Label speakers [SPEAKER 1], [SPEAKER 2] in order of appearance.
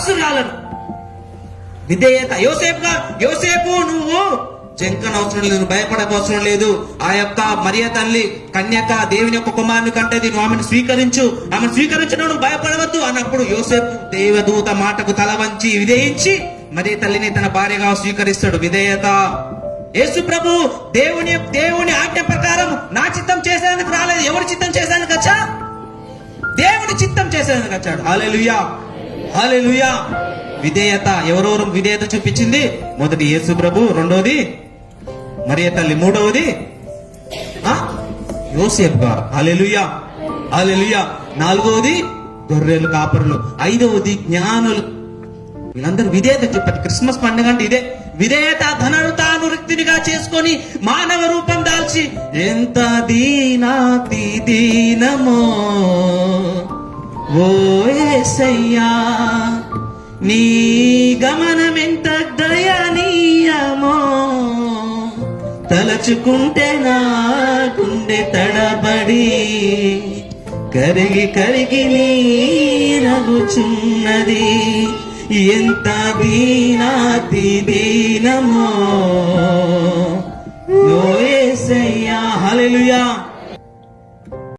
[SPEAKER 1] దాసురాలను. విధేయత. యోసేపు నువ్వు జంకనవసరం లేదు, భయపడవసరం లేదు. ఆ యొక్క మరియ తల్లి కన్యక దేవుని యొక్క కుమారుని కంటేది, నువ్వు ఆమెను స్వీకరించు, ఆమెను స్వీకరించడం నువ్వు భయపడవద్దు అన్నప్పుడు యోసేపు దేవదూత మాటకు తల వంచి విధేయించి మరియ తల్లిని తన భార్యగా స్వీకరిస్తాడు. విధేయత. యేసు ప్రభు దేవుని ఆజ్ఞ ప్రకారం నా చిత్తం చేసేందుకు రాలేదు. ఎవరి చిత్తం చేసేందుకు వచ్చా? దేవుని చిత్తం చేసేందుకు వచ్చాడు. హల్లెలూయా, హల్లెలూయా. విధేయత. ఎవరెవరు విధేయత చూపించింది? మొదటి యేసు ప్రభు, రెండోది మరియ తల్లి, మూడవది యోసేపు గారు. హల్లెలూయా, హల్లెలూయా. నాలుగవది గొర్రెలు కాపరులు. ఐదవది జ్ఞానులు. వీళ్ళందరూ విధేయత చెప్పారు. క్రిస్మస్ పండుగ అంటే ఇదే విధేయత. తనను తాను రిక్తినిగా చేసుకొని మానవ రూపం దాల్చి ఎంత దీనాతి దీనమో ఓ యేసయ్యా, నీ గమనమెంత దయనీయమో, తలచుకుంటే నా గుండె తడబడి కరిగి కరిగి నీరగుచున్నది. ఎంత దీనాతి దీనమో